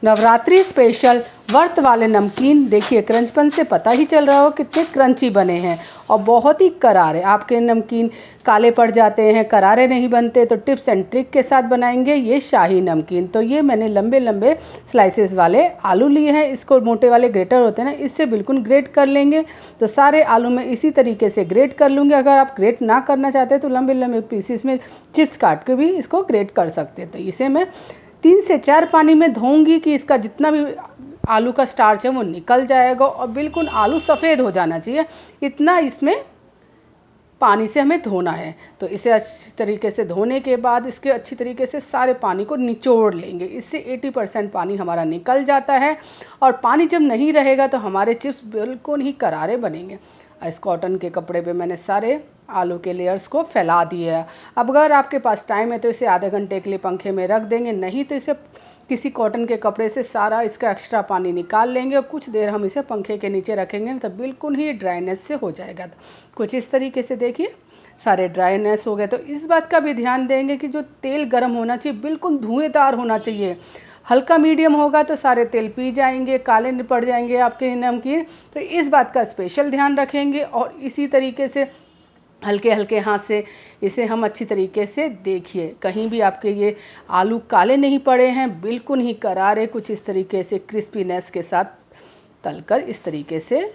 Navratri special व्रत वाले नमकीन देखिए, क्रंचपन से पता ही चल रहा हो कितने क्रंची बने हैं और बहुत ही करारे। आपके नमकीन काले पड़ जाते हैं, करारे नहीं बनते, तो टिप्स एंड ट्रिक के साथ बनाएंगे ये शाही नमकीन। तो ये मैंने लंबे लंबे स्लाइसेस वाले आलू लिए हैं। इसको मोटे वाले ग्रेटर होते हैं ना, इससे बिल्कुल ग्रेट कर लेंगे। तो सारे आलू में इसी तरीके से ग्रेट कर लूँगी। अगर आप ग्रेट ना करना चाहते तो लंबे लंबे पीसीस में चिप्स काट के भी इसको ग्रेट कर सकते हैं। तो इसे मैं 3 से 4 पानी में धोऊंगी कि इसका जितना भी आलू का स्टार्च है वो निकल जाएगा और बिल्कुल आलू सफ़ेद हो जाना चाहिए, इतना इसमें पानी से हमें धोना है। तो इसे अच्छी तरीके से धोने के बाद इसके अच्छी तरीके से सारे पानी को निचोड़ लेंगे। इससे 80% पानी हमारा निकल जाता है और पानी जब नहीं रहेगा तो हमारे चिप्स बिल्कुल ही करारे बनेंगे। इस कॉटन के कपड़े पे मैंने सारे आलू के लेयर्स को फैला दिया है। अब अगर आपके पास टाइम है तो इसे आधे घंटे के लिए पंखे में रख देंगे, नहीं तो इसे किसी कॉटन के कपड़े से सारा इसका एक्स्ट्रा पानी निकाल लेंगे और कुछ देर हम इसे पंखे के नीचे रखेंगे तो बिल्कुल ही ड्राइनेस से हो जाएगा। तो कुछ इस तरीके से देखिए सारे ड्राइनेस हो गए। तो इस बात का भी ध्यान देंगे कि जो तेल गर्म होना चाहिए बिल्कुल धुएंदार होना चाहिए। हल्का मीडियम होगा तो सारे तेल पी जाएंगे, काले पड़ जाएंगे आपके नमकीन। तो इस बात का स्पेशल ध्यान रखेंगे और इसी तरीके से हल्के हल्के हाथ से इसे हम अच्छी तरीके से देखिए कहीं भी आपके ये आलू काले नहीं पड़े हैं, बिल्कुल ही करारे कुछ इस तरीके से क्रिस्पीनेस के साथ तलकर इस तरीके से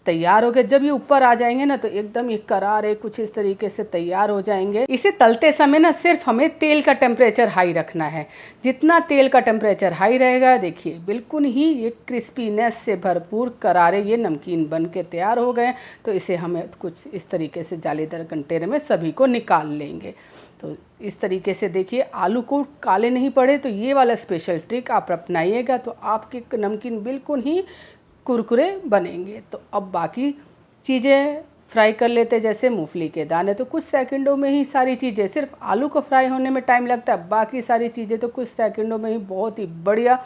तैयार हो गए। जब ये ऊपर आ जाएंगे ना तो एकदम ये करारे कुछ इस तरीके से तैयार हो जाएंगे। इसे तलते समय ना सिर्फ हमें तेल का टेम्परेचर हाई रखना है। जितना तेल का टेम्परेचर हाई रहेगा देखिए बिल्कुल ही ये क्रिस्पीनेस से भरपूर करारे ये नमकीन बन के तैयार हो गए। तो इसे हमें कुछ इस तरीके से जालीदार कंटेनर में सभी को निकाल लेंगे। तो इस तरीके से देखिए आलू को काले नहीं पड़े, तो ये वाला स्पेशल ट्रिक आप अपनाइएगा तो आपके नमकीन बिल्कुल ही कुरकुरे बनेंगे। तो अब बाकी चीज़ें फ्राई कर लेते हैं, जैसे मूंगफली के दाने। तो कुछ सेकंडों में ही सारी चीज़ें, सिर्फ आलू को फ्राई होने में टाइम लगता है, बाकी सारी चीज़ें तो कुछ सेकंडों में ही बहुत ही बढ़िया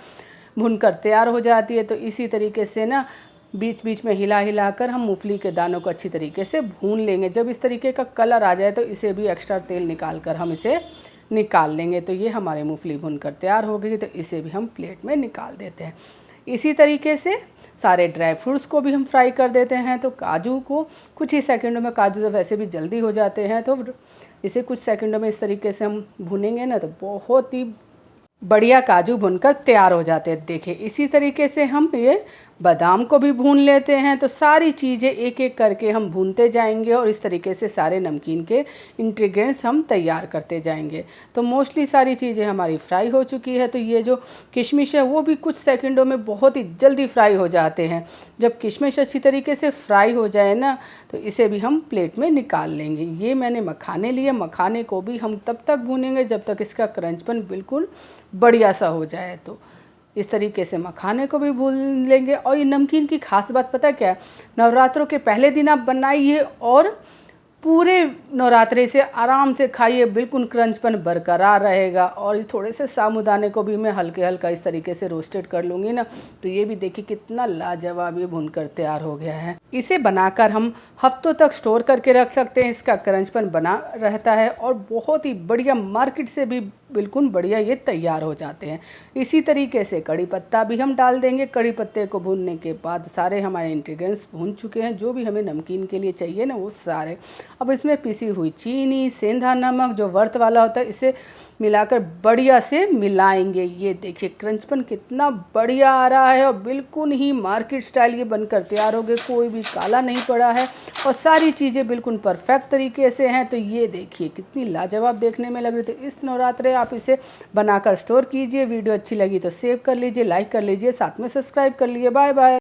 भुनकर तैयार हो जाती है। तो इसी तरीके से ना बीच बीच में हिला हिला कर हम मूंगफली के दानों को अच्छी तरीके से भून लेंगे। जब इस तरीके का कलर आ जाए तो इसे भी एक्स्ट्रा तेल निकाल कर हम इसे निकाल लेंगे। तो ये हमारे मूंगफली भुनकर तैयार हो गई। तो इसे भी हम प्लेट में निकाल देते हैं। इसी तरीके से सारे ड्राई फ्रूट्स को भी हम फ्राई कर देते हैं। तो काजू को कुछ ही सेकंडों में, काजू तो वैसे भी जल्दी हो जाते हैं, तो इसे कुछ सेकंडों में इस तरीके से हम भुनेंगे ना तो बहुत ही बढ़िया काजू भुनकर तैयार हो जाते हैं। देखिए इसी तरीके से हम ये बादाम को भी भून लेते हैं। तो सारी चीज़ें एक एक करके हम भूनते जाएंगे और इस तरीके से सारे नमकीन के इंग्रेडिएंट्स हम तैयार करते जाएंगे। तो मोस्टली सारी चीज़ें हमारी फ्राई हो चुकी है। तो ये जो किशमिश है वो भी कुछ सेकंडों में बहुत ही जल्दी फ्राई हो जाते हैं। जब किशमिश अच्छी तरीके से फ्राई हो जाए ना तो इसे भी हम प्लेट में निकाल लेंगे। ये मैंने मखाने लिए, मखाने को भी हम तब तक भूनेंगे जब तक इसका क्रंचपन बिल्कुल बढ़िया सा हो जाए। तो इस तरीके से मखाने को भी भून लेंगे। और ये नमकीन की खास बात पता क्या है, नवरात्रों के पहले दिन आप बनाइए और पूरे नवरात्रे से आराम से खाइए, बिल्कुल क्रंचपन बरकरार रहेगा। और ये थोड़े से साबूदाने को भी मैं हल्के हल्का इस तरीके से रोस्टेड कर लूँगी ना तो ये भी देखिए कितना लाजवाब ये भुनकर तैयार हो गया है। इसे बनाकर हम हफ्तों तक स्टोर करके रख सकते हैं। इसका क्रंचपन बना रहता है और बहुत ही बढ़िया, मार्केट से भी बिल्कुल बढ़िया ये तैयार हो जाते हैं। इसी तरीके से कड़ी पत्ता भी हम डाल देंगे। कड़ी पत्ते को भूनने के बाद सारे हमारे इंग्रेडिएंट्स भून चुके हैं, जो भी हमें नमकीन के लिए चाहिए ना वो सारे। अब इसमें पिसी हुई चीनी, सेंधा नमक जो व्रत वाला होता है, इसे मिलाकर बढ़िया से मिलाएंगे। ये देखिए क्रंचपन कितना बढ़िया आ रहा है और बिल्कुल ही मार्केट स्टाइल ये बनकर तैयार हो गए। कोई भी काला नहीं पड़ा है और सारी चीज़ें बिल्कुल परफेक्ट तरीके से हैं। तो ये देखिए कितनी लाजवाब देखने में लग रही। तो इस नवरात्रे आप इसे बनाकर स्टोर कीजिए। वीडियो अच्छी लगी तो सेव कर लीजिए, लाइक कर लीजिए, साथ में सब्सक्राइब कर लीजिए। Bye bye.